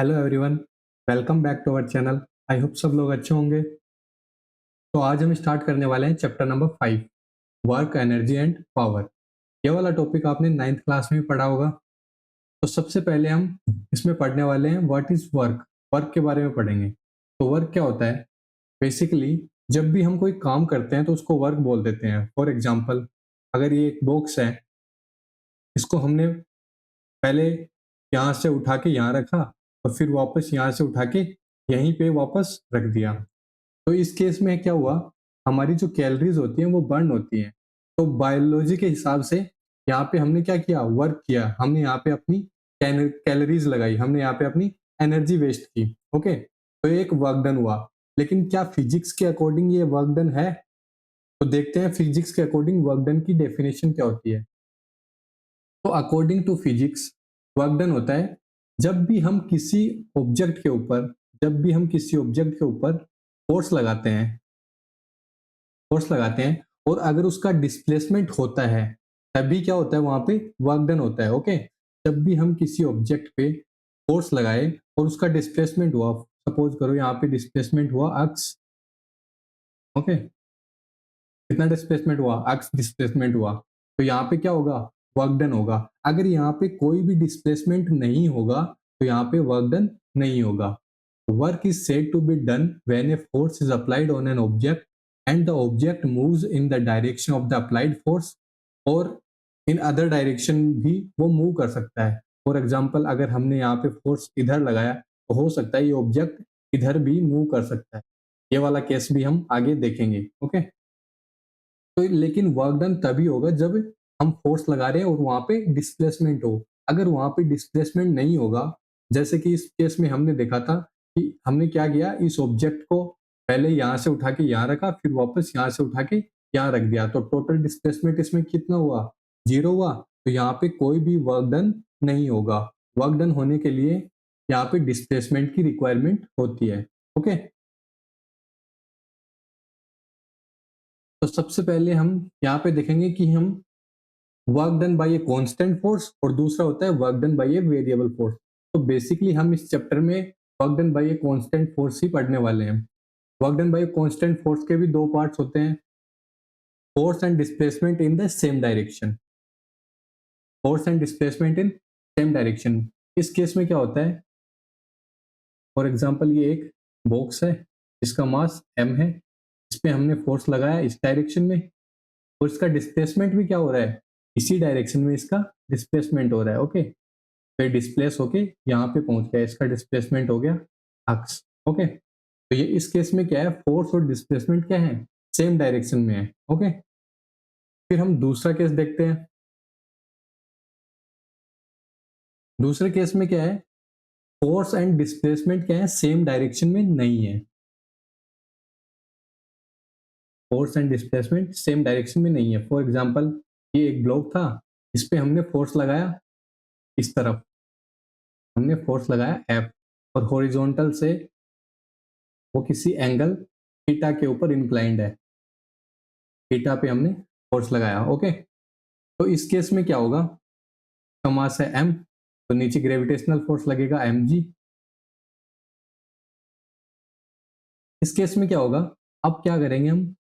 Hello everyone, welcome back to our channel. I hope सब लोग अच्छे होंगे। तो आज हम स्टार्ट करने वाले हैं chapter number 5, work, energy and power. ये वाला टॉपिक आपने 9th क्लास में पढ़ा होगा। तो सबसे पहले हम इसमें पढ़ने वाले हैं व्हाट इज वर्क। वर्क के बारे में पढ़ेंगे। तो वर्क क्या होता है? बेसिकली जब भी हम कोई काम करते हैं तो उसको वर्क बोल देते हैं। फॉर एग्जाम्पल, अगर ये एक बॉक्स है, इसको हमने पहले यहाँ से उठा के यहाँ रखा और फिर वापस यहाँ से उठा के यहीं पे वापस रख दिया। तो इस केस में क्या हुआ, हमारी जो कैलोरीज होती हैं वो बर्न होती हैं। तो बायोलॉजी के हिसाब से यहाँ पे हमने क्या किया, वर्क किया। हमने यहाँ पे अपनी कैलोरीज लगाई, हमने यहाँ पे अपनी एनर्जी वेस्ट की। ओके, तो एक वर्क डन हुआ। लेकिन क्या फिजिक्स के अकॉर्डिंग ये वर्क डन है? तो देखते हैं फिजिक्स के अकॉर्डिंग वर्क डन की डेफिनेशन क्या होती है। तो according to physics, work done होता है जब भी हम किसी ऑब्जेक्ट के ऊपर फोर्स लगाते हैं और अगर उसका डिस्प्लेसमेंट होता है तभी क्या होता है, वहां पे वर्क डन होता है। ओके, जब भी हम किसी ऑब्जेक्ट पे फोर्स लगाए और उसका डिस्प्लेसमेंट हुआ, सपोज करो यहाँ पे डिस्प्लेसमेंट हुआ अक्स। ओके, कितना डिस्प्लेसमेंट हुआ, अक्स डिस्प्लेसमेंट हुआ। तो यहाँ पे क्या होगा, वर्क डन होगा। अगर यहाँ पे कोई भी डिस्प्लेसमेंट नहीं होगा तो यहाँ पे वर्क डन नहीं होगा। Work is said to be done when a force is applied on an object and the object moves in the direction of the applied force, और इन अदर डायरेक्शन भी वो मूव कर सकता है। For example, अगर हमने यहाँ पे फोर्स इधर लगाया तो हो सकता है ये ऑब्जेक्ट इधर भी मूव कर सकता है। ये वाला केस भी हम आगे देखेंगे। ओके, तो लेकिन वर्क डन तभी होगा जब हम फोर्स लगा रहे हैं और वहां पे डिस्प्लेसमेंट हो। अगर वहां पे डिस्प्लेसमेंट नहीं होगा, जैसे कि इस केस में हमने देखा था कि हमने क्या किया, इस ऑब्जेक्ट को पहले यहाँ से उठा के यहाँ रखा, फिर वापस यहाँ से उठा के यहाँ रख दिया, तो टोटल डिस्प्लेसमेंट इसमें कितना हुआ, 0 हुआ। तो यहाँ पे कोई भी वर्क डन नहीं होगा। वर्क डन होने के लिए यहाँ पे डिस्प्लेसमेंट की रिक्वायरमेंट होती है। ओके, तो सबसे पहले हम यहाँ पे देखेंगे कि हम work done by a constant force और दूसरा होता है work done by a variable force. तो बेसिकली हम इस चैप्टर में work done by a constant force ही पढ़ने वाले हैं। Work done by a constant force के भी दो पार्ट्स होते हैं, force and displacement in the same direction. Force and displacement in same direction, इस केस में क्या होता है, फॉर एग्जांपल ये एक बॉक्स है जिसका मास m है, इस पे हमने फोर्स लगाया इस डायरेक्शन में और इसका डिस्प्लेसमेंट भी क्या हो रहा है, इसी डायरेक्शन में इसका डिस्प्लेसमेंट हो रहा है। ओके, पे डिस्प्लेस होके यहाँ पे पहुंच गया, इसका डिस्प्लेसमेंट हो गया एक्स। ओके, तो ये इस केस में क्या है, फोर्स और डिस्प्लेसमेंट क्या है, सेम डायरेक्शन में है। ओके, फिर हम दूसरा केस देखते हैं। दूसरे केस में क्या है, फोर्स एंड डिस्प्लेसमेंट क्या है, सेम डायरेक्शन में नहीं है। Force and displacement same direction में नहीं है। फॉर एग्जाम्पल, ये एक ब्लॉक था, इस पे हमने फोर्स लगाया, इस तरफ हमने फोर्स लगाया एफ, और हॉरिजॉन्टल से वो किसी एंगल थीटा के ऊपर इंक्लाइंड है, थीटा पे हमने फोर्स लगाया। ओके, तो इस केस में क्या होगा, इसका मास है m, तो नीचे ग्रेविटेशनल फोर्स लगेगा mg। इस केस में क्या होगा, अब क्या करेंगे हम,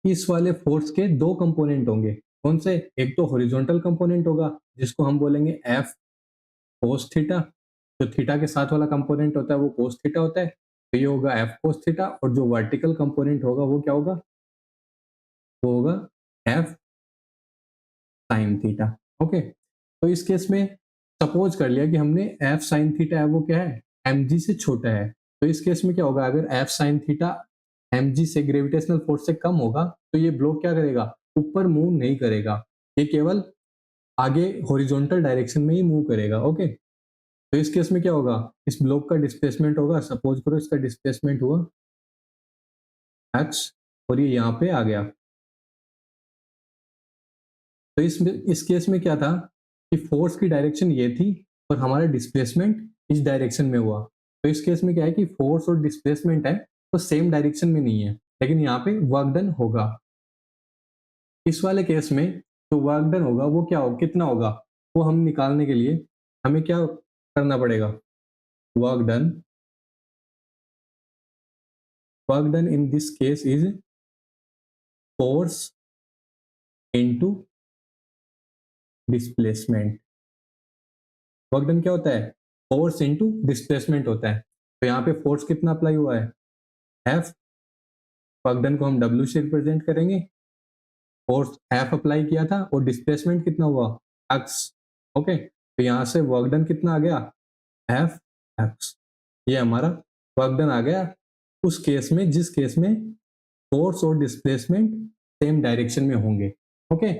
इस वाले फोर्स के दो कंपोनेंट होंगे। कौन से, एक तो हॉरिजॉन्टल कंपोनेंट होगा जिसको हम बोलेंगे f cos थीटा, जो थीटा के साथ वाला कंपोनेंट होता है वो cos थीटा होता है, तो ये होगा f cos थीटा। और जो वर्टिकल कंपोनेंट होगा वो क्या होगा, वो होगा f sin थीटा। ओके, तो इस केस में सपोज कर लिया कि हमने f sin थीटा है वो क्या है, mg से छोटा है। तो इस केस में क्या होगा, अगर f sin थीटा mg से ग्रेविटेशनल फोर्स से कम होगा तो ये ब्लॉक क्या करेगा, ऊपर मूव नहीं करेगा, ये केवल आगे हॉरिजॉन्टल डायरेक्शन में ही मूव करेगा। ओके, तो इस केस में क्या होगा, इस ब्लॉक का डिस्प्लेसमेंट होगा, सपोज करो इसका डिस्प्लेसमेंट हुआ x और ये यहाँ पे आ गया। तो इस केस में क्या था कि फोर्स की डायरेक्शन ये थी और हमारा डिस्प्लेसमेंट इस डायरेक्शन में हुआ। तो इस केस में क्या है कि फोर्स और डिस्प्लेसमेंट है तो सेम डायरेक्शन में नहीं है, लेकिन यहाँ पे वर्क डन होगा। इस वाले केस में जो वर्क डन होगा वो क्या होगा, कितना होगा, वो हम निकालने के लिए हमें क्या करना पड़ेगा, work done, work done in this case is force into displacement. Work done क्या होता है? फोर्स इनटू डिस्प्लेसमेंट होता है। तो यहाँ पे फोर्स कितना अप्लाई हुआ है? एफ। वर्क डन को हम डब्ल्यू से रिप्रेजेंट करेंगे। फोर्स एफ अप्लाई किया था और डिस्प्लेसमेंट कितना हुआ? एक्स। ओके, तो यहाँ से वर्क डन कितना आ गया? F x. ये हमारा वर्क डन आ गया उस केस में जिस केस में फोर्स और डिस्प्लेसमेंट सेम डायरेक्शन में होंगे। ओके,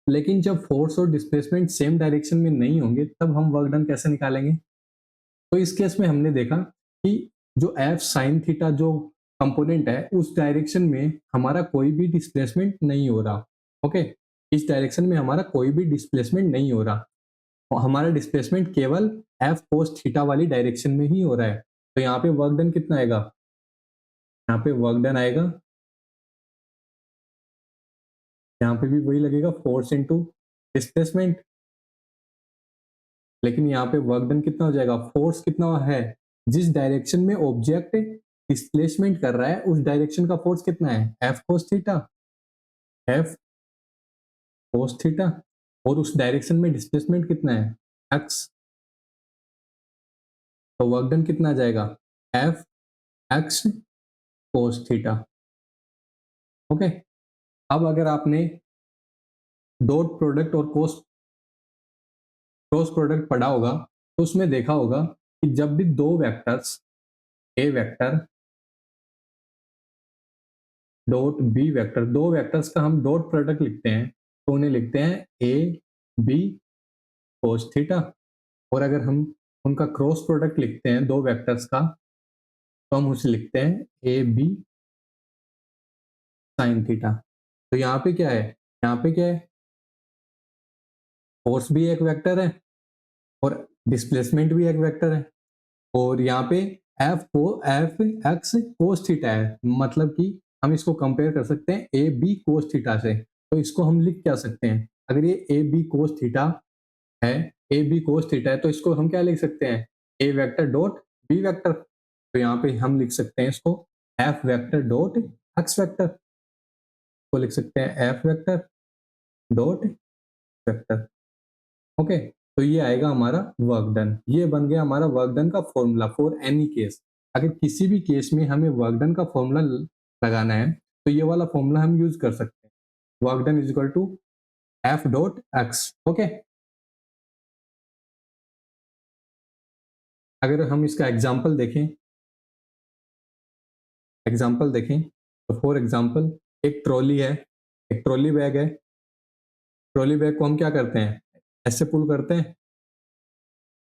लेकिन जब फोर्स और डिस्प्लेसमेंट सेम डायरेक्शन में नहीं होंगे तब हम वर्क डन कैसे निकालेंगे? तो इस केस में हमने देखा कि जो एफ साइन थीटा जो कंपोनेंट है उस डायरेक्शन में हमारा कोई भी डिस्प्लेसमेंट नहीं हो रहा। ओके, इस डायरेक्शन में हमारा कोई भी डिस्प्लेसमेंट नहीं हो रहा, हमारा डिस्प्लेसमेंट केवल एफ कोस थीटा वाली डायरेक्शन में ही हो रहा है। तो यहाँ पे वर्क डन कितना आएगा? यहाँ पे वर्क डन आएगा, यहाँ पे भी वही लगेगा, फोर्स इनटू डिस्प्लेसमेंट। लेकिन यहाँ पे वर्क डन कितना हो जाएगा? फोर्स कितना है? जिस डायरेक्शन में ऑब्जेक्ट डिस्प्लेसमेंट कर रहा है उस डायरेक्शन का फोर्स कितना है? F cos theta, F cos theta. और उस डायरेक्शन में डिस्प्लेसमेंट कितना है? एक्स। तो वर्क डन कितना आ जाएगा? F x cos theta. Okay, अब अगर आपने डॉट प्रोडक्ट और क्रॉस प्रोडक्ट पढ़ा होगा तो उसमें देखा होगा कि जब भी दो vectors A vector dot B vector, दो वेक्टर्स का हम डॉट प्रोडक्ट लिखते हैं तो उन्हें लिखते हैं ए बी कोस थीटा। और अगर हम उनका क्रॉस प्रोडक्ट लिखते हैं दो वेक्टर्स का तो हम उसे लिखते हैं ए बी साइन थीटा। तो यहाँ पे क्या है? यहाँ पे क्या है? फोर्स भी एक वेक्टर है और डिस्प्लेसमेंट भी एक वेक्टर है। और यहाँ पे एफ एक्स कोस थीटा है, मतलब कि हम इसको कंपेयर कर सकते हैं ए बी कोस थीटा से। तो इसको हम लिख क्या सकते हैं? अगर ये ए बी कोस थीटा है, ए बी कोस थीटा है, तो इसको हम क्या लिख सकते हैं? ए वेक्टर डॉट बी वेक्टर। तो यहाँ पे हम लिख सकते हैं इसको F vector dot x vector, को लिख सकते हैं F vector dot vector. Okay, तो ये आएगा हमारा वर्क डन। ये बन गया हमारा वर्क डन का फॉर्मूला फॉर एनी केस। अगर किसी भी केस में हमें वर्क डन का फॉर्मूला लगाना है तो ये वाला फॉर्मूला हम यूज कर सकते हैं, work done is equal to F dot X. Okay, अगर हम इसका एग्जाम्पल देखें तो फॉर एग्जाम्पल एक ट्रॉली है, एक ट्रॉली बैग है। ट्रॉली बैग को हम क्या करते हैं? ऐसे पुल करते हैं।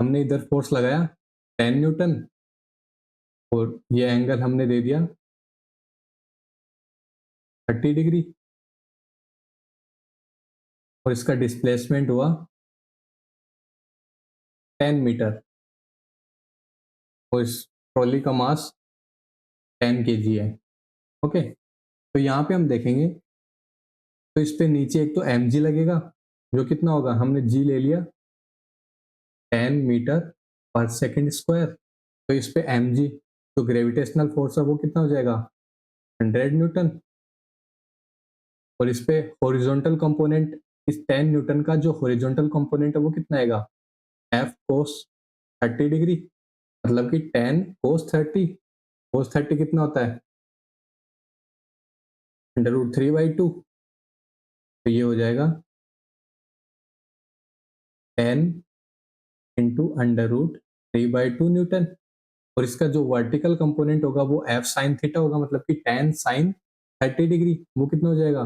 हमने इधर फोर्स लगाया 10 न्यूटन और ये एंगल हमने दे दिया 30 डिग्री और इसका डिस्प्लेसमेंट हुआ 10 मीटर और इस ट्रॉली का मास 10 kg है। ओके, तो यहाँ पे हम देखेंगे तो इस पे नीचे एक तो mg लगेगा जो कितना होगा? हमने g ले लिया 10 मीटर पर सेकेंड स्क्वायर। तो इस पे mg जो ग्रेविटेशनल फोर्स है वो कितना हो जाएगा? 100 न्यूटन। और इस पे हॉरिजॉन्टल कंपोनेंट, इस 10 न्यूटन का जो हॉरिजॉन्टल कंपोनेंट है वो कितना आएगा? एफ कोस 30 डिग्री, मतलब कि 10 cos 30। cos 30 कितना होता है? √3/2। तो ये हो जाएगा 10 × √3/2 न्यूटन। और इसका जो वर्टिकल कंपोनेंट होगा वो एफ साइन थीटा होगा, मतलब कि 10 sin 30 डिग्री। वो कितना हो जाएगा?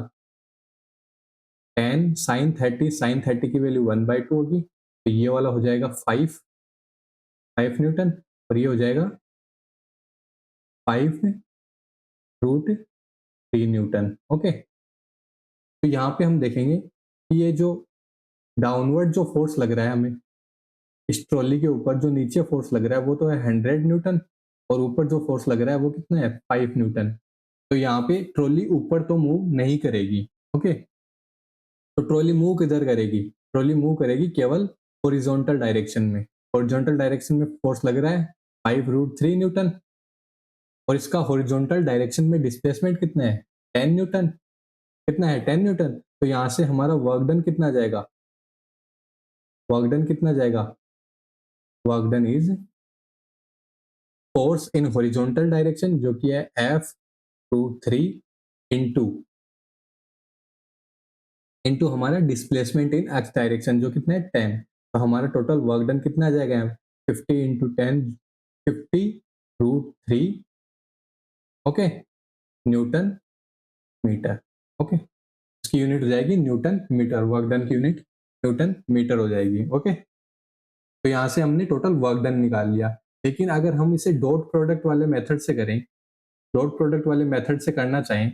10 sin 30, sin 30 की वैल्यू 1/2 होगी, तो ये वाला हो जाएगा 5 न्यूटन। और ये हो जाएगा 5 √3 न्यूटन। ओके, तो यहाँ पे हम देखेंगे कि ये जो डाउनवर्ड जो फोर्स लग रहा है हमें इस ट्रॉली के ऊपर, जो नीचे फोर्स लग रहा है वो तो है 100 न्यूटन और ऊपर जो फोर्स लग रहा है वो कितना है? 5 न्यूटन। तो यहाँ पे ट्रॉली ऊपर तो मूव नहीं करेगी। ओके, तो ट्रॉली मूव किधर करेगी? ट्रॉली मूव करेगी केवल हॉरिजॉन्टल डायरेक्शन में। हॉरिजॉन्टल डायरेक्शन में फोर्स लग रहा है 5√3 न्यूटन, और इसका हॉरिजॉन्टल डायरेक्शन में डिस्प्लेसमेंट कितना है 10 न्यूटन। कितना है 10 न्यूटन। तो यहाँ से हमारा वर्क डन कितना जाएगा, वर्क डन कितना जाएगा, work done is force in horizontal direction जो कि है F√3 इंटू इंटू हमारा डिस्प्लेसमेंट इन एक्स डायरेक्शन जो कितना है 10। तो हमारा टोटल वर्क डन कितना आ जाएगा 50 into 10, 50√3 okay newton metre. Okay इसकी यूनिट हो जाएगी न्यूटन मीटर, वर्क डन की यूनिट न्यूटन मीटर हो जाएगी। ओके तो यहाँ से हमने टोटल वर्क डन निकाल लिया। लेकिन अगर हम इसे डॉट प्रोडक्ट वाले मेथड से करें, डॉट प्रोडक्ट वाले मेथड से करना चाहें,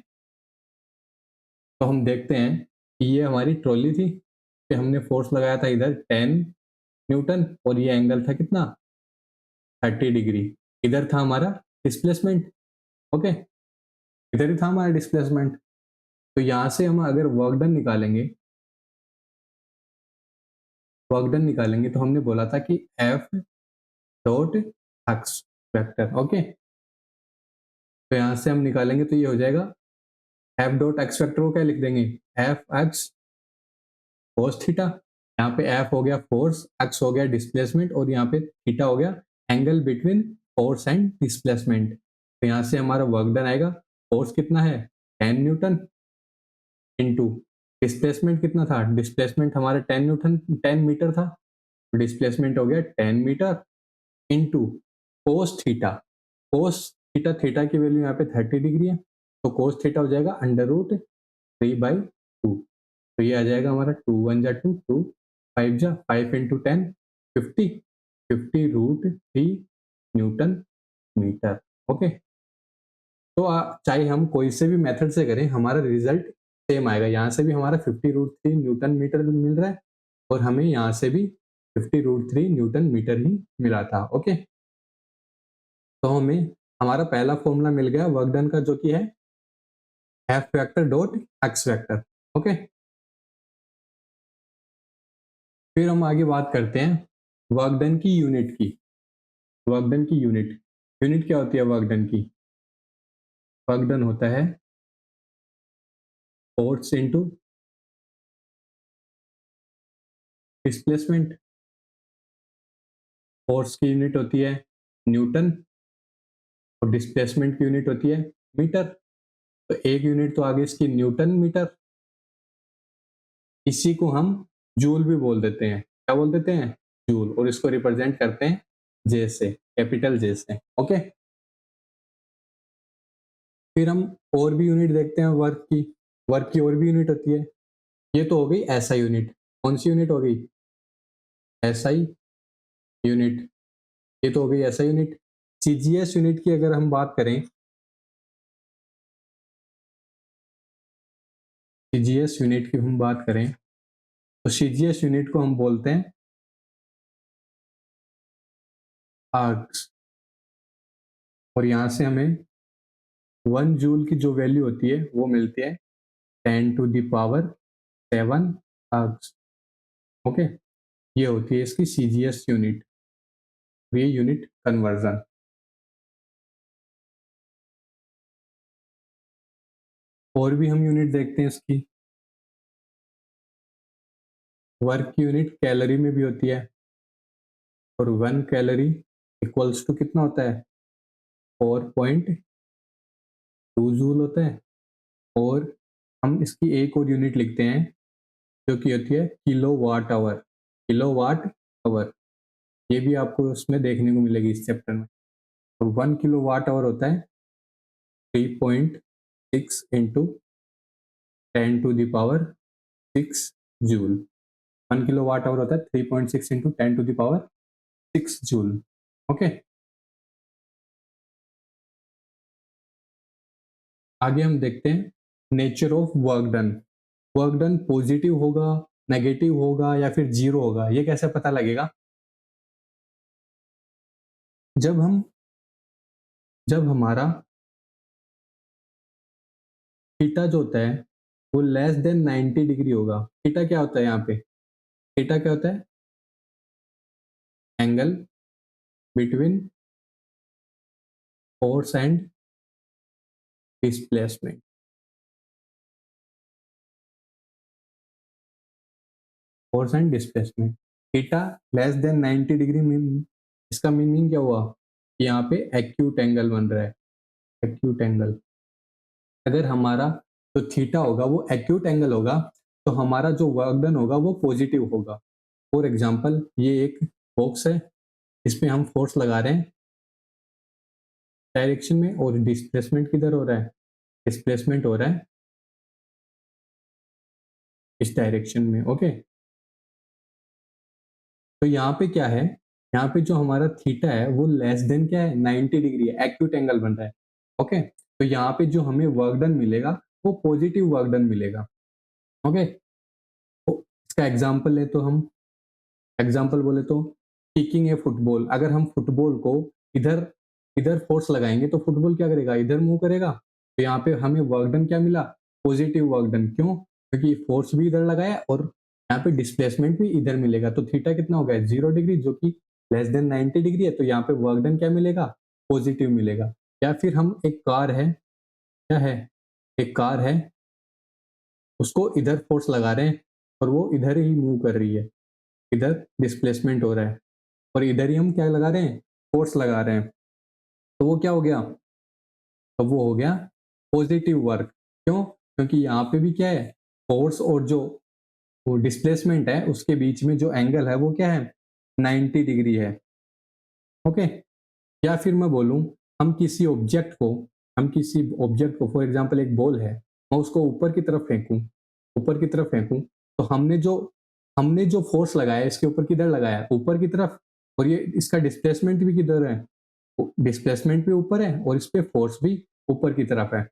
तो हम देखते हैं कि ये हमारी ट्रॉली थी कि हमने फोर्स लगाया था इधर 10 न्यूटन और ये एंगल था कितना 30 डिग्री। इधर था हमारा डिस्प्लेसमेंट। ओके इधर ही था हमारा डिस्प्लेसमेंट। तो यहाँ से हम अगर वर्क डन निकालेंगे, वर्क डन निकालेंगे तो हमने बोला था कि F dot x vector. Okay तो यहाँ से हम निकालेंगे तो ये हो जाएगा एफ डॉट एक्स वेक्टर को क्या लिख देंगे एफ एक्स कोस थीटा। यहाँ पे एफ हो गया फोर्स, एक्स हो गया डिस्प्लेसमेंट और यहाँ पे थीटा हो गया angle between force and displacement. तो यहाँ से हमारा वर्क डन आएगा, फोर्स कितना है 10 न्यूटन इंटू डिस्प्लेसमेंट कितना था, डिस्प्लेसमेंट हमारा 10 न्यूटन 10 मीटर था, डिस्प्लेसमेंट हो गया 10 metre into cos theta. Cos theta, theta की वैल्यू यहाँ पे 30 डिग्री है तो कोस थीटा हो जाएगा √3/2। तो ये आ जाएगा हमारा 2 1 जा 2, 2 5 जा 5 इंटू 10 50, 50√3 न्यूटन मीटर। ओके तो चाहे हम कोई से भी मेथड से करें हमारा रिजल्ट सेम आएगा। यहाँ से भी हमारा 50√3 न्यूटन मीटर मिल रहा है और हमें यहाँ से भी 50√3 न्यूटन मीटर ही मिला था। ओके तो हमें हमारा पहला फॉर्मूला मिल गया वर्क डन का जो कि है F vector dot x vector. Okay फिर हम आगे बात करते हैं वर्क डन की यूनिट की। वर्क डन की यूनिट, यूनिट क्या होती है वर्क डन की, वर्क डन होता है फोर्स इंटू डिस्प्लेसमेंट। फोर्स की यूनिट होती है न्यूटन और डिस्प्लेसमेंट की यूनिट होती है मीटर। तो एक यूनिट तो आगे इसकी न्यूटन मीटर, इसी को हम जूल भी बोल देते हैं। क्या बोल देते हैं जूल, और इसको रिप्रेजेंट करते हैं जे से, कैपिटल जे से। ओके फिर हम और भी यूनिट देखते हैं वर्क की। वर्क की और भी यूनिट होती है। ये तो हो गई एसआई यूनिट। कौन सी यूनिट हो गई एसआई यूनिट, ये तो हो गई एसआई यूनिट। सीजीएस यूनिट की अगर हम बात करें, सीजीएस यूनिट की हम बात करें तो सीजीएस यूनिट को हम बोलते हैं आर्क्स। और यहाँ से हमें 1 जूल की जो वैल्यू होती है वो मिलती है 10⁻7 आर्क्स। ओके ये होती है इसकी सीजीएस यूनिट, ये यूनिट कन्वर्जन। और भी हम यूनिट देखते हैं इसकी। वर्क की यूनिट कैलोरी में भी होती है और 1 कैलोरी इक्वल्स टू कितना होता है 4.2 जूल होता है। और हम इसकी एक और यूनिट लिखते हैं जो कि होती है kilowatt hour. Kilowatt hour ये भी आपको उसमें देखने को मिलेगी इस चैप्टर में। तो 1 किलो वाट आवर होता है 3.6 into 10⁻6 joule. 1 kilowatt hour होता है 3.6 इंटू 10⁻6 जूल। ओके आगे हम देखते हैं nature of work done. Work done positive होगा, नेगेटिव होगा या फिर जीरो होगा, ये कैसे पता लगेगा। जब हम जब हमारा थीटा जो होता है वो लेस देन 90 डिग्री होगा। थीटा क्या होता है यहाँ पे, थीटा क्या होता है angle between force and displacement. Force and displacement theta less than 90 degree mean, इसका मीनिंग क्या हुआ? यहाँ पे एक्यूट एंगल बन रहा है, एक्यूट एंगल। अगर हमारा जो थीटा होगा वो एक्यूट एंगल होगा तो हमारा जो वर्क डन होगा वो पॉजिटिव होगा। फॉर एग्जांपल ये एक बॉक्स है, इसमें हम फोर्स लगा रहे हैं डायरेक्शन में, और डिस्प्लेसमेंट किधर हो रहा है? डिस्प्लेसमेंट हो रहा है इस डायरेक्शन में। ओके, तो यहाँ पे क्या है, यहाँ पे जो हमारा थीटा है वो लेस देन क्या है? 90 डिग्री है, एक्यूट एंगल बन रहा है। ओके, तो यहाँ पे जो हमें वर्क डन मिलेगा वो पॉजिटिव वर्क डन मिलेगा। ओके, तो इसका एग्जांपल ले तो हम एग्जांपल बोले तो किकिंग ए फुटबॉल, अगर हम फुटबॉल को इधर इधर फोर्स लगाएंगे तो फुटबॉल क्या करेगा? इधर मूव करेगा। तो यहाँ पे हमें वर्क डन क्या मिला? Positive work done. क्यों? क्योंकि फोर्स भी इधर लगाया और यहाँ पे डिस्प्लेसमेंट भी इधर मिलेगा। तो थीटा कितना हो गया? 0 डिग्री, जो कि लेस देन 90 डिग्री है। तो यहाँ पे वर्क डन क्या मिलेगा? पॉजिटिव मिलेगा। या फिर हम एक कार है, क्या है? एक कार है, उसको इधर फोर्स लगा रहे हैं और वो इधर ही मूव कर रही है, इधर डिस्प्लेसमेंट हो रहा है और इधर ही हम क्या लगा रहे हैं? फोर्स लगा रहे हैं। तो वो क्या हो गया? अब वो हो गया पॉजिटिव वर्क। क्यों? क्योंकि यहाँ पे भी क्या है? फोर्स और जो वो डिस्प्लेसमेंट है उसके बीच में जो एंगल है वो क्या है? 90 डिग्री है। ओके, या फिर मैं बोलूँ, हम किसी ऑब्जेक्ट को फॉर एग्जांपल एक बॉल है, मैं उसको ऊपर की तरफ फेंकूं, तो हमने जो फोर्स लगाया इसके ऊपर किधर लगाया? ऊपर की तरफ। और ये इसका डिस्प्लेसमेंट भी किधर है? डिस्प्लेसमेंट भी ऊपर है और इस पे फोर्स भी ऊपर की तरफ है।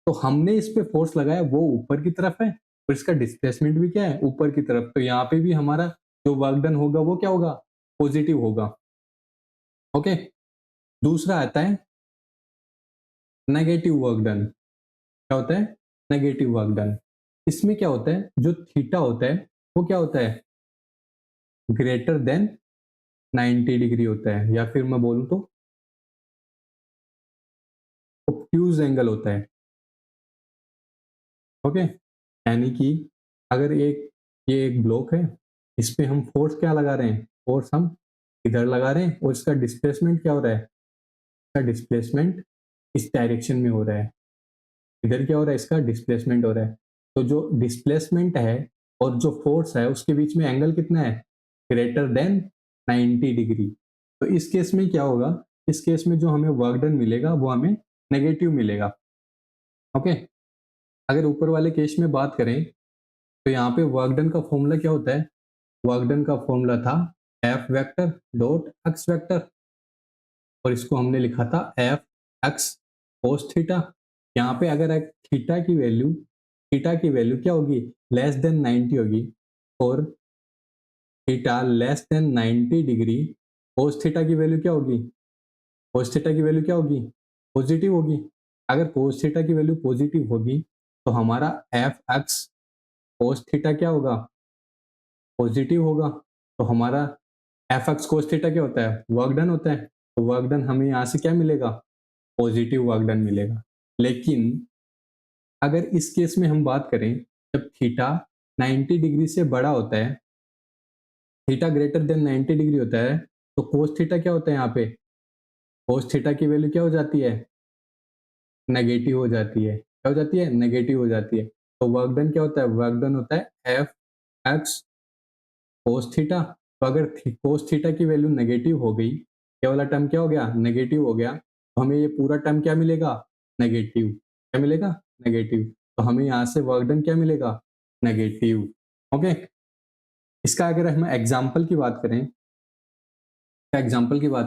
तो हमने इस पे फोर्स लगाया वो ऊपर की तरफ है और इसका डिस्प्लेसमेंट भी क्या है? ऊपर की तरफ। तो यहाँ पे भी हमारा जो वर्क डन होगा वो क्या होगा? पॉजिटिव होगा। ओके, दूसरा आता है नेगेटिव वर्क डन। क्या होता है? Negative work done. इसमें क्या होता है? जो थीटा होता है वो क्या होता है? ग्रेटर देन 90 डिग्री होता है, या फिर मैं बोलूं तो ऑब्ट्यूज एंगल होता है। ओके, यानी कि अगर ये एक ब्लॉक है, इस पे हम फोर्स क्या लगा रहे हैं? फोर्स हम इधर लगा रहे हैं और इसका डिस्प्लेसमेंट क्या हो रहा है? इसका डिस्प्लेसमेंट इस डायरेक्शन में हो रहा है। इधर क्या हो रहा है? इसका डिस्प्लेसमेंट हो रहा है। तो जो डिस्प्लेसमेंट है और जो फोर्स है उसके बीच में एंगल कितना है? Greater than 90 degree. तो इस केस में क्या होगा? इस केस में जो हमें वर्क डन मिलेगा वो हमें नेगेटिव मिलेगा। ओके, अगर ऊपर वाले केस में बात करें तो यहाँ पे वर्क डन का फॉर्मूला क्या होता है? वर्क डन का फॉर्मूला था F vector dot x vector, और इसको हमने लिखा था एफ एक्स कोस थीटा। यहाँ पे अगर थीटा की वैल्यू क्या होगी? लेस देन 90 होगी, और थीटा लेस देन 90 डिग्री, कोस थीटा की वैल्यू क्या होगी? कोस थीटा की वैल्यू क्या होगी? पॉजिटिव होगी। अगर कोस थीटा की वैल्यू पॉजिटिव होगी तो हमारा एफ एक्स कोस थीटा क्या होगा? पॉजिटिव होगा। तो हमारा एफ एक्स कोस थीटा क्या होता है? वर्क डन होता है। तो वर्क डन हमें यहाँ से क्या मिलेगा? पॉजिटिव वर्क डन मिलेगा। लेकिन अगर इस केस में हम बात करें, जब थीटा 90 डिग्री से बड़ा होता है, थीटा ग्रेटर देन 90 डिग्री होता है, तो कोस थीटा क्या होता है? यहाँ पे कोस थीटा की वैल्यू क्या हो जाती है? नेगेटिव हो जाती है। क्या हो जाती है? नेगेटिव हो जाती है। तो वर्क डन क्या होता है? वर्क डन होता है एफ एक्स कोस थीटा। तो अगर कोस थीटा की वैल्यू नेगेटिव हो गई, ये वाला टर्म क्या हो गया? नेगेटिव हो गया, तो हमें ये पूरा टर्म क्या मिलेगा? नेगेटिव। क्या मिलेगा? नेगेटिव। तो हमें यहाँ से वर्क डन क्या मिलेगा? नेगेटिव। ओके, इसका अगर हम एग्जाम्पल की बात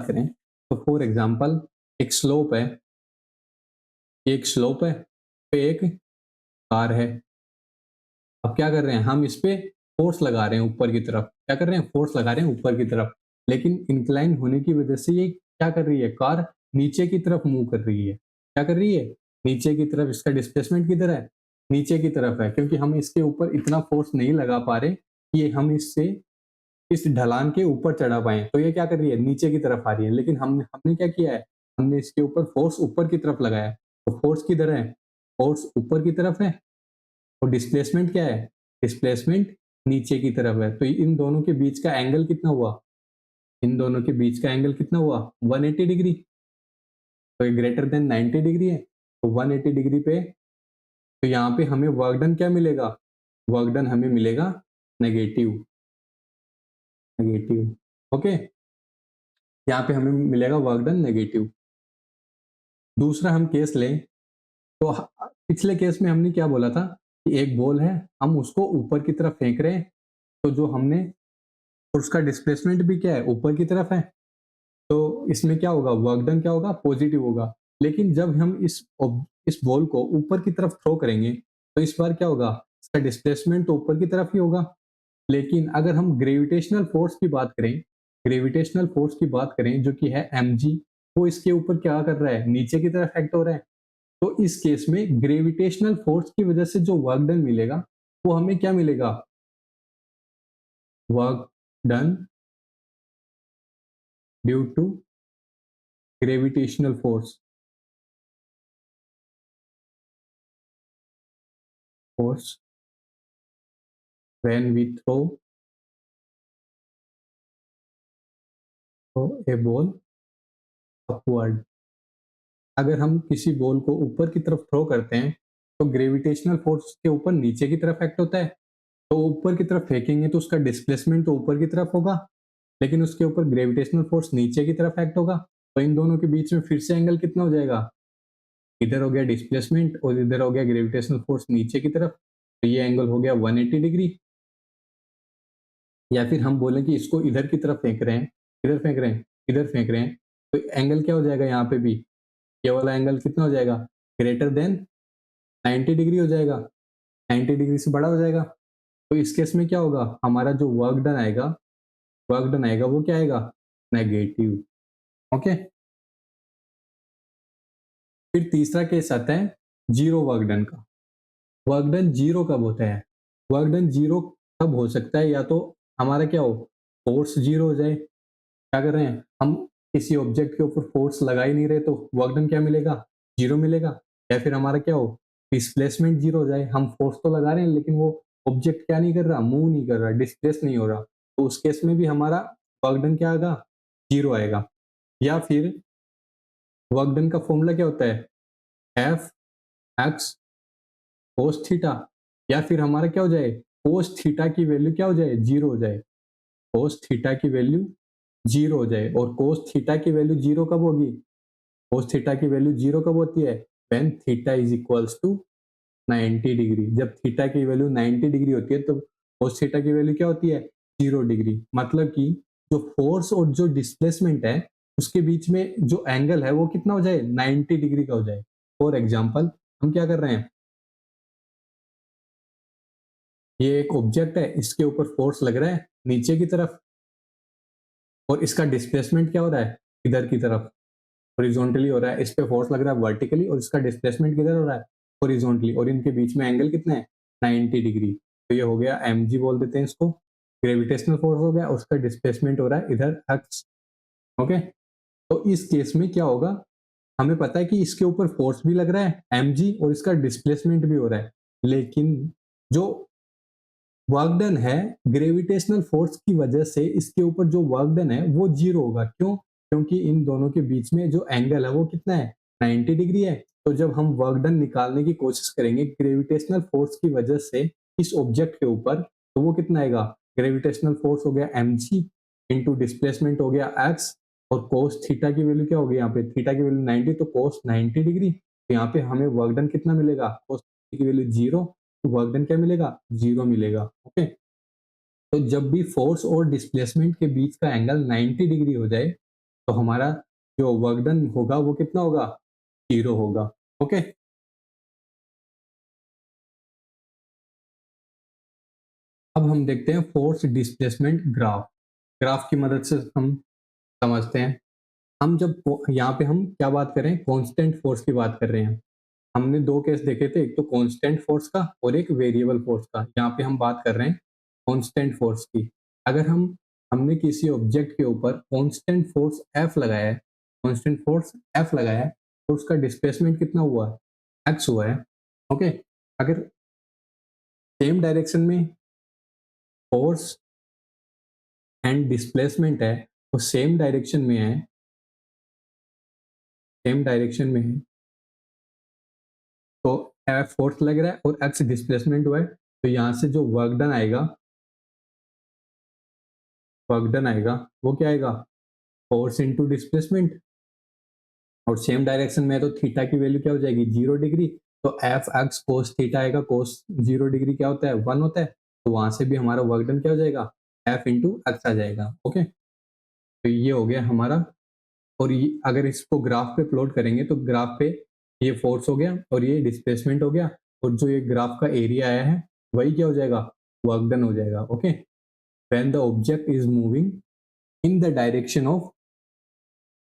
करें तो फॉर एग्जाम्पल एक स्लोप है, एक स्लोप है पे एक कार है। अब क्या कर रहे हैं? हम इस पे फोर्स लगा रहे हैं ऊपर की तरफ। क्या कर रहे हैं? फोर्स लगा रहे हैं ऊपर की तरफ। लेकिन इंक्लाइन होने की वजह से ये क्या कर रही है? कार नीचे की तरफ मूव कर रही है। क्या कर रही है? नीचे की तरफ। इसका डिस्प्लेसमेंट किधर है? नीचे की तरफ है, क्योंकि हम इसके ऊपर इतना फोर्स नहीं लगा पा रहे कि हम इससे इस ढलान के ऊपर चढ़ा पाएँ। तो ये क्या कर रही है? नीचे की तरफ आ रही है। लेकिन हमने हमने क्या किया है? हमने इसके ऊपर फ़ोर्स ऊपर की तरफ लगाया है। तो फ़ोर्स किधर है? फ़ोर्स ऊपर की तरफ है और डिस्प्लेसमेंट क्या है? डिस्प्लेसमेंट नीचे की तरफ है। तो इन दोनों के बीच का एंगल कितना हुआ? इन दोनों के बीच का एंगल कितना हुआ? 180 डिग्री। तो ये ग्रेटर देन 90 डिग्री है। तो 180 डिग्री पे तो यहाँ पे हमें वर्क डन क्या मिलेगा? वर्क डन हमें मिलेगा नेगेटिव, नेगेटिव, ओके? यहाँ पे हमें मिलेगा वर्क डन नेगेटिव। दूसरा हम केस लें तो पिछले केस में हमने क्या बोला था कि एक बॉल है, हम उसको ऊपर की तरफ फेंक रहे हैं, तो जो हमने और उसका डिस्प्लेसमेंट भी क्या है? ऊपर की तरफ है। तो इसमें क्या होगा? वर्क डन क्या होगा? पॉजिटिव होगा। लेकिन जब हम इस बॉल को ऊपर की तरफ थ्रो करेंगे, तो इस बार क्या होगा? इसका डिस्प्लेसमेंट तो ऊपर की तरफ ही होगा। लेकिन अगर हम ग्रेविटेशनल फोर्स की बात करें, ग्रेविटेशनल फोर्स की बात करें जो कि है mg, वो इसके ऊपर क्या कर रहा है? नीचे की तरफ एक्ट हो रहा है। तो इस केस में ग्रेविटेशनल फोर्स की वजह से जो वर्क डन मिलेगा, वो हमें क्या मिलेगा? Work done due to gravitational force, force when we throw a ball upward। अगर हम किसी बॉल को ऊपर की तरफ थ्रो करते हैं, तो ग्रेविटेशनल फोर्स के ऊपर नीचे की तरफ एक्ट होता है। तो ऊपर की तरफ फेंकेंगे तो उसका डिस्प्लेसमेंट तो ऊपर की तरफ होगा, लेकिन उसके ऊपर ग्रेविटेशनल फोर्स नीचे की तरफ एक्ट होगा। तो इन दोनों के बीच में फिर से एंगल कितना हो जाएगा? इधर हो गया डिस्प्लेसमेंट और इधर हो गया ग्रेविटेशनल फोर्स नीचे की तरफ। तो ये एंगल हो गया 180 डिग्री। या फिर हम बोलें कि इसको इधर की तरफ फेंक रहे हैं, इधर फेंक रहे हैं, इधर फेंक रहे हैं, तो एंगल क्या हो जाएगा यहाँ पे भी? ये वाला एंगल कितना हो जाएगा? ग्रेटर देन 90 डिग्री हो जाएगा। 90 डिग्री से बड़ा हो जाएगा। तो इस केस में क्या होगा? हमारा जो वर्क डन आएगा वो क्या आएगा? Negative, okay? फिर तीसरा केस आता है जीरो वर्क डन का। वर्क डन जीरो कब होता है? वर्क डन जीरो कब हो सकता है? या तो हमारा क्या हो? फोर्स जीरो हो जाए। क्या कर रहे हैं हम? किसी ऑब्जेक्ट के ऊपर फोर्स लगा ही नहीं रहे, तो वर्क डन क्या मिलेगा? जीरो मिलेगा। या फिर हमारा क्या हो? डिस्प्लेसमेंट जीरो हो जाए। हम फोर्स तो लगा रहे हैं लेकिन वो ऑब्जेक्ट क्या नहीं कर रहा? मूव नहीं कर रहा, डिस्प्लेस नहीं हो रहा। तो उस केस में भी हमारा वर्क डन क्या आएगा? जीरो आएगा। या फिर वर्क डन का फॉर्मूला क्या होता है? F x cos theta. या फिर हमारा क्या हो जाए? कोस थीटा की वैल्यू क्या हो जाए? जीरो हो जाए। कोस थीटा की वैल्यू जीरो हो जाए। और कोस थीटा की वैल्यू जीरो कब होगी? कोस थीटा की वैल्यू जीरो कब होती है? When theta is equals to 90 degree. जब थीटा की वैल्यू 90 डिग्री होती है तो कोस थीटा की वैल्यू क्या होती है? Zero degree. मतलब कि जो फोर्स और जो डिस्प्लेसमेंट है उसके बीच में जो एंगल है वो कितना हो जाए? 90 डिग्री का हो जाए। फॉर एग्जाम्पल हम क्या कर रहे हैं? ये एक ऑब्जेक्ट है, इसके ऊपर फोर्स लग रहा है नीचे की तरफ, और इसका डिस्प्लेसमेंट क्या हो रहा है? इधर की तरफ हॉरिजॉन्टली हो रहा है। इस पे फोर्स लग रहा है वर्टिकली और इसका डिस्प्लेसमेंट किधर हो रहा है? हॉरिजॉन्टली। और इनके बीच में एंगल कितना है? 90 डिग्री। तो ये हो गया mg बोल देते हैं इसको, ग्रेविटेशनल फोर्स हो गया, उसका डिस्प्लेसमेंट हो रहा है इधर x, ओके? तो इस केस में क्या होगा? हमें पता है कि इसके ऊपर फोर्स भी लग रहा है mg और इसका डिस्प्लेसमेंट भी हो रहा है, लेकिन जो वर्क डन है ग्रेविटेशनल फोर्स की वजह से इसके ऊपर जो वर्क डन है वो जीरो होगा। क्यों? क्योंकि इन दोनों के बीच में जो एंगल है वो कितना है? 90 डिग्री है। तो जब हम वर्क डन निकालने की कोशिश करेंगे ग्रेविटेशनल फोर्स की वजह से इस ऑब्जेक्ट के ऊपर, तो वो कितना आएगा? ग्रेविटेशनल फोर्स हो गया mg इंटू डिस्प्लेसमेंट हो गया x, और कोस थीटा की वैल्यू क्या होगी? यहाँ पे थीटा की वैल्यू 90, तो कोस 90 डिग्री। तो यहाँ पे हमें वर्क डन कितना मिलेगा? कोस की वैल्यू जीरो, वर्क डन क्या मिलेगा? जीरो मिलेगा, ओके? तो जब भी फोर्स और डिस्प्लेसमेंट के बीच का एंगल 90 डिग्री हो जाए तो हमारा जो वर्क डन होगा वो कितना होगा? जीरो होगा, ओके? अब हम देखते हैं फोर्स डिस्प्लेसमेंट ग्राफ। ग्राफ की मदद से हम समझते हैं। हम जब यहाँ पे हम क्या बात कर रहे हैं? कांस्टेंट फोर्स की बात कर रहे हैं। हमने दो केस देखे थे, एक तो कांस्टेंट फोर्स का और एक वेरिएबल फोर्स का। यहाँ पे हम बात कर रहे हैं कांस्टेंट फोर्स की। अगर हम हमने किसी ऑब्जेक्ट के ऊपर कांस्टेंट फोर्स F लगाया है, कांस्टेंट फोर्स F लगाया है, तो उसका डिस्प्लेसमेंट कितना हुआ है? X हुआ है। ओके, अगर सेम डायरेक्शन में फोर्स एंड डिस्प्लेसमेंट है, तो सेम डायरेक्शन में है, सेम डायरेक्शन में है, तो F फोर्स लग रहा है और X डिस्प्लेसमेंट हुआ है, तो यहाँ से जो वर्क डन आएगा, वो क्या आएगा? फोर्स इंटू डिस्प्लेसमेंट, और सेम डायरेक्शन में है तो थीटा की वैल्यू क्या हो जाएगी? 0 डिग्री। तो एफ एक्स कोस थीटा आएगा, कोस 0 डिग्री क्या होता है? 1 होता है। तो वहां से भी हमारा वर्क डन क्या हो जाएगा? एफ इंटू एक्स आ जाएगा। ओके, तो ये हो गया हमारा। और ये अगर इसको ग्राफ पे प्लॉट करेंगे तो ग्राफ पे ये फोर्स हो गया और ये डिस्प्लेसमेंट हो गया, और जो ये ग्राफ का एरिया आया है वही क्या हो जाएगा? वर्क डन हो जाएगा। Okay, when the object is moving in the direction of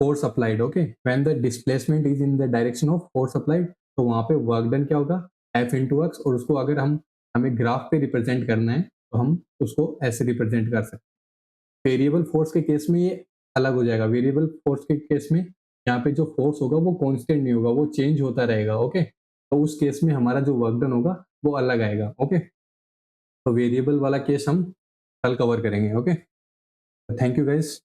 force applied. Okay, when the displacement is in the direction of force applied, तो वहां पे वर्क डन क्या होगा? F into x. और उसको अगर हमें ग्राफ पे रिप्रेजेंट करना है तो हम उसको ऐसे रिप्रेजेंट कर सकते हैं। वेरिएबल फोर्स के केस में ये अलग हो जाएगा। वेरिएबल फोर्स के केस में यहाँ पे जो फोर्स होगा वो कांस्टेंट नहीं होगा, वो चेंज होता रहेगा। ओके, तो उस केस में हमारा जो वर्क डन होगा वो अलग आएगा। ओके, तो वेरिएबल वाला केस हम कल कवर करेंगे। Okay, thank you guys.